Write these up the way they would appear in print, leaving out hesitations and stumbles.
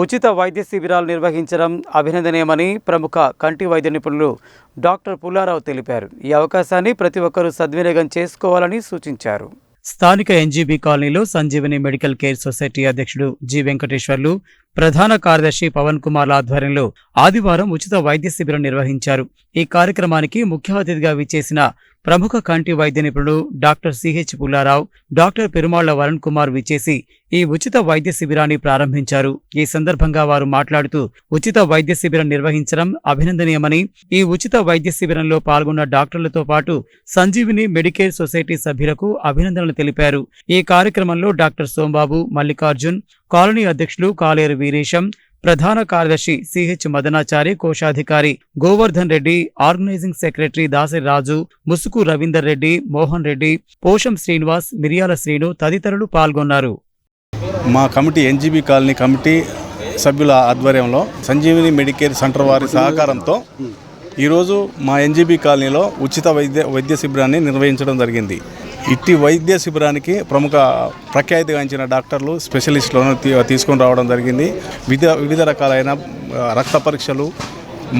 ఉచిత వైద్య శిబిరాలు నిర్వహించడం అభినందనీయమని ప్రముఖ కంటి వైద్య నిపుణులు డాక్టర్ పుల్లారావు తెలిపారు. ఈ అవకాశాన్ని ప్రతి ఒక్కరూ సద్వినియోగం చేసుకోవాలని సూచించారు. స్థానిక ఎన్జీబీ కాలనీలో సంజీవని మెడికల్ కేర్ సొసైటీ అధ్యక్షుడు జి వెంకటేశ్వర్లు, ప్రధాన కార్యదర్శి పవన్ కుమార్ ఆధ్వర్యంలో ఆదివారం ఉచిత వైద్య శిబిరం నిర్వహించారు. ఈ కార్యక్రమానికి ముఖ్య అతిథిగా విచ్చేసిన ప్రముఖ కంటి వైద్య నిపుణుడు doctor CH Pullarao, doctor Perumalla Varun Kumar విచ్చేసి ఈ ఉచిత వైద్య శిబిరాన్ని ప్రారంభించారు. ఈ సందర్భంగా వారు మాట్లాడుతూ ఉచిత వైద్య శిబిరం నిర్వహించడం అభినందనీయమని, ఈ ఉచిత వైద్య శిబిరంలో పాల్గొన్న డాక్టర్లతో పాటు సంజీవిని మెడికేర్ సొసైటీ సభ్యులకు అభినందనలు తెలిపారు. ఈ కార్యక్రమంలో డాక్టర్ సోంబాబు, మల్లికార్జున్, కాలనీ అధ్యక్షులు కాలేరు వీరేశం, ప్రధాన కార్యదర్శి సిహెచ్ మదనాచారి, కోశాధికారి గోవర్ధన్ రెడ్డి, ఆర్గనైజింగ్ సెక్రటరీ దాసరి రాజు, ముసుకు రవీందర్ రెడ్డి, మోహన్ రెడ్డి, పోషం శ్రీనివాస్, మిరియాల శ్రీను తదితరులు పాల్గొన్నారు. మా కమిటీ ఎన్జీబీ కాలనీ కమిటీ సభ్యుల ఆధ్వర్యంలో సంజీవిని మెడికేర్ సెంటర్ వారి సహకారంతో ఈరోజు మా ఎన్జీబీ కాలనీలో ఉచిత వైద్య శిబిరాన్ని నిర్వహించడం జరిగింది. ఇట్టి వైద్య శిబిరానికి ప్రముఖ ప్రఖ్యాతిగాంచిన డాక్టర్లు, స్పెషలిస్టులను తీసుకొని రావడం జరిగింది. వివిధ రకాలైన రక్త పరీక్షలు,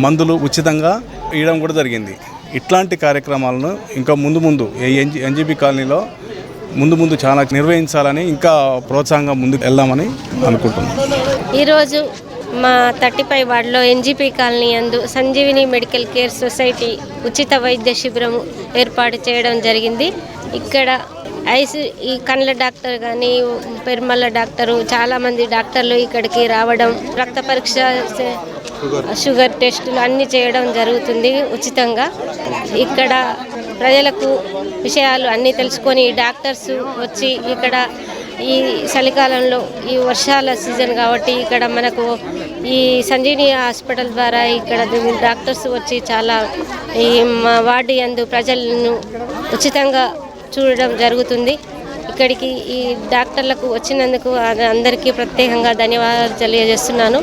మందులు ఉచితంగా ఇవ్వడం కూడా జరిగింది. ఇట్లాంటి కార్యక్రమాలను ఇంకా ముందు ఎన్జీబీ కాలనీలో ముందు చాలా నిర్వహించాలని, ఇంకా ప్రోత్సాహంగా ముందుకు వెళ్దామని అనుకుంటున్నాం. ఈరోజు మా 35 వార్డులో ఎన్జీపీ కాలనీ యందు సంజీవిని మెడికల్ కేర్ సొసైటీ ఉచిత వైద్య శిబిరం ఏర్పాటు చేయడం జరిగింది. ఇక్కడ ఈ కండ్ల డాక్టర్ కానీ, పెరుమల్ల డాక్టరు, చాలామంది డాక్టర్లు ఇక్కడికి రావడం, రక్త పరీక్ష, షుగర్ టెస్టులు అన్నీ చేయడం జరుగుతుంది ఉచితంగా. ఇక్కడ ప్రజలకు విషయాలు అన్నీ తెలుసుకొని డాక్టర్స్ వచ్చి ఇక్కడ ఈ చలికాలంలో ఈ వర్షాల సీజన్ కాబట్టి ఇక్కడ మనకు ఈ సంజీవిని హాస్పిటల్ ద్వారా ఇక్కడ డాక్టర్స్ వచ్చి చాలా ఈ మా వార్డు యందు ప్రజలను ఉచితంగా చూడడం జరుగుతుంది. ఇక్కడికి ఈ డాక్టర్లకు వచ్చినందుకు అందరికీ ప్రత్యేకంగా ధన్యవాదాలు తెలియజేస్తున్నాను.